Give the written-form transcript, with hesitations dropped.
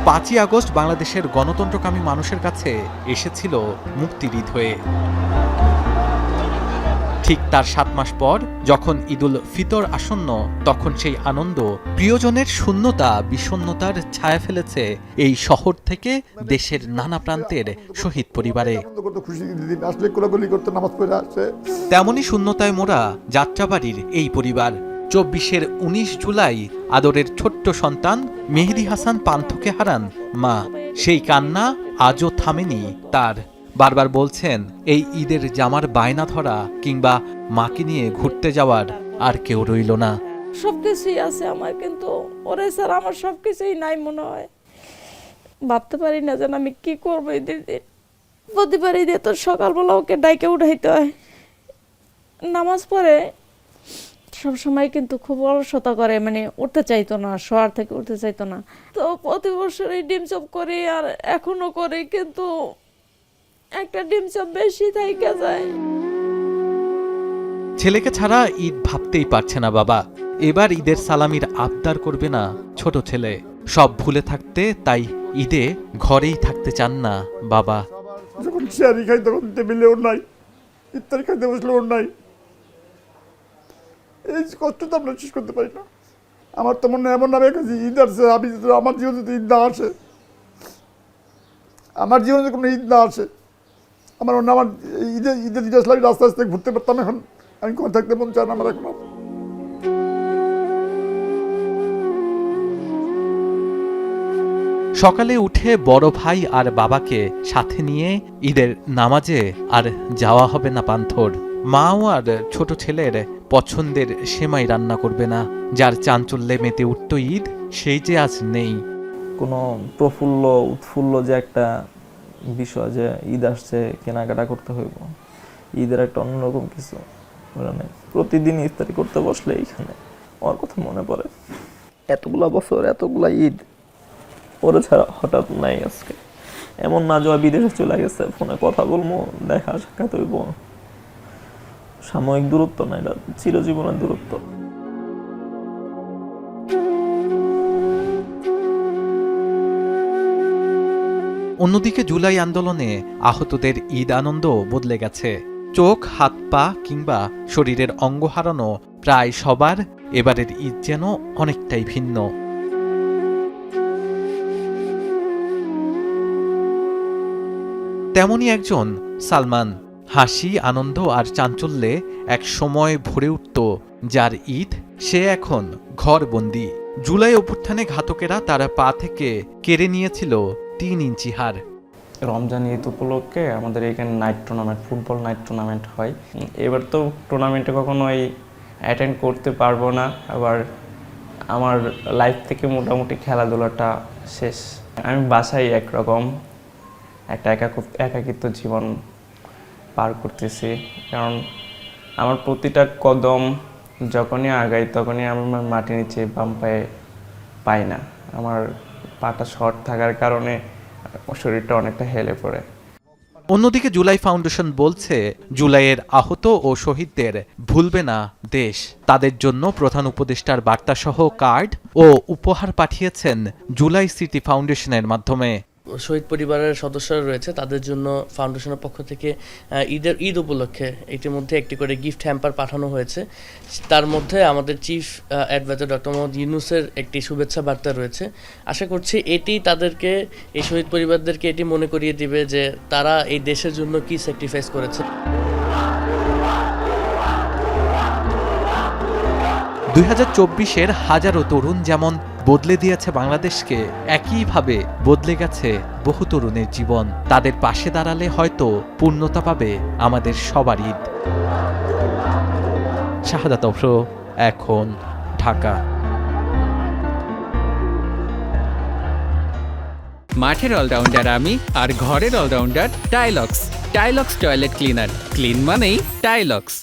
5ই August বাংলাদেশের গণতন্ত্রকামী মানুষের কাছে এসেছিল মুক্তির ঈদ হয়ে। ঠিক তার 7 মাস পর যখন ঈদুল ফিতর আসন্ন, তখন সেই আনন্দ প্রিয়জনের শূন্যতা বিষণ্ণতার ছায়া ফেলেছে এই শহর থেকে দেশের নানা প্রান্তের শহীদ পরিবারে। তেমনই শূন্যতায় মোড়া যাত্রাবাড়ির এই পরিবার। 24-এর 19 জুলাই আদরের ছোট্ট সন্তান মেহেদী হাসান পান্থকে হারান মা। সেই কান্না আজও থামেনি তার। বারবার বলছেন, এই ঈদের জামার বায়না ধরা কিংবা মাকে নিয়ে ঘুরতে যাওয়ার আর কেউ রইল না। সবকিছুই আছে আমার, কিন্তু ওরে স্যার আমার সবকিছুই নাই মনে হয়। ভাবতে পারি না যেন আমি কি করবো ঈদের দিন। প্রতিবার ঈদে তো সকালবেলা ওকে ডাইকে উঠাইতে হয়, নামাজ পড়ে সবসময় কিন্তু খুব অলসতা করে, মানে উঠতে চাইতো না, শোয়ার থেকে উঠতে চাইতো না। তো প্রতি বছরই ডিম চপ করি আর এখনো করি, কিন্তু একটা ডিম চপ বেশি থাইকা যায়। ছেলেকে ছাড়া ঈদ ভাবতেই পারছে না বাবা। এবার ঈদের সালামির আবদার করবে না ছোট ছেলে। সব ভুলে থাকতে তাই ঈদে ঘরেই থাকতে চান না বাবা। যখন শেয়ারি খাই তখন টেবিলেও নাই, ইফতারি খাইতে বসলেও নাই। এই কষ্ট তো আমরা শেষ করতে পারি না। আমার তো মনে হয় এমন নামে কাছে ঈদ আসছে, আমি আমার জীবনে যদি ঈদ না আসে, আমার জীবনে কোনো ঈদ না আসে, আমার মনে আমার ঈদের দিন আসলে আমি রাস্তা আস্তে ঘুরতে পারতাম। এখন আমি কোথায় থাকতে মন চায় না আমার এখন। সকালে উঠে বড় ভাই আর বাবাকে সাথে নিয়ে ঈদের নামাজে আর যাওয়া হবে না পান্থর। মাও আর ছোট ছেলের পছন্দের সেমাই রান্না করবে না। যার চাঞ্চল্যে মেতে উঠত ঈদ, সেই যে আজ নেই। কোনো প্রফুল্ল উৎফুল্ল যে একটা বিষয়, যে ঈদ আসছে কেনাকাটা করতে হইব, ঈদের একটা অন্যরকম কিছু মানে প্রতিদিন ইফতারি করতে বসলে এইখানে আমার কথা মনে পড়ে। এতগুলা বছর এতগুলা ঈদ ওরে ছাড়া হঠাৎ নাই আজকে। এমন না যাওয়া বিদেশে চলে গেছে, ফোনে কথা বলবো, দেখা সাক্ষাৎ হইব। সাময়িক দূরত্ব না, এটা চিরজীবনের দূরত্ব। অন্যদিকে জুলাই আন্দোলনে আহতদের ঈদ আনন্দ বদলে গেছে। চোখ, হাত পা কিংবা শরীরের অঙ্গ হারানো প্রায় সবার এবারের ঈদ যেন অনেকটাই ভিন্ন। তেমনই একজন সালমান। হাসি, আনন্দ আর চাঞ্চল্যে এক সময় ভরে উঠত যার ঈদ, সে এখন ঘরবন্দি। জুলাই অভ্যুত্থানে ঘাতকেরা তার পা থেকে কেড়ে নিয়েছিল 3 ইঞ্চি হাড়। রমজান ঈদ উপলক্ষে আমাদের এখানে night tournament, football night tournament হয়। এবার তো টুর্নামেন্টে কখনোই অ্যাটেন্ড করতে পারবো না। আবার আমার লাইফ থেকে মোটামুটি খেলাধুলাটা শেষ। আমি বাসায় একরকম একটা একাকিত্ব জীবন পার করতেছি, কারণ আমার প্রতিটা কদম যখনই আগাই তখনই আমি আমার মাটির নিচে বাম পায়ে পাই না। আমার পাটা শর্ট থাকার কারণে শরীরটা অনেকটা হেলে পড়ে। অন্যদিকে জুলাই ফাউন্ডেশন বলছে, জুলাইয়ের আহত ও শহীদদের ভুলবে না দেশ। তাদের জন্য প্রধান উপদেষ্টার বার্তাসহ কার্ড ও উপহার পাঠিয়েছেন জুলাই স্মৃতি ফাউন্ডেশনের মাধ্যমে। শহীদ পরিবারের সদস্যরা রয়েছে, তাদের জন্য ফাউন্ডেশনের পক্ষ থেকে ঈদ উপলক্ষে ইতিমধ্যে একটি করে গিফট হ্যাম্পার পাঠানো হয়েছে। তার মধ্যে আমাদের চিফ অ্যাডভাইজার ডক্টর মোহাম্মদ ইউনূসের একটি শুভেচ্ছা বার্তা রয়েছে। আশা করছি এটি তাদেরকে, এই শহীদ পরিবারদেরকে এটি মনে করিয়ে দিবে যে তারা এই দেশের জন্য কি স্যাক্রিফাইস করেছে। 2024-এর হাজারো তরুণ যেমন বদলে দিয়েছে বাংলাদেশকে, একইভাবে বদলে গেছে বহু তরুণের জীবন। তাদের পাশে দাঁড়ালে হয়তো পূর্ণতা পাবে আমাদের সবার ঈদ। শাহাদাত অফ্র, এখন, ঢাকা। মাঠের অলরাউন্ডার আমি, আর ঘরের allrounder Tylox. Tylox toilet cleaner, clean মানেই টাইলক্স।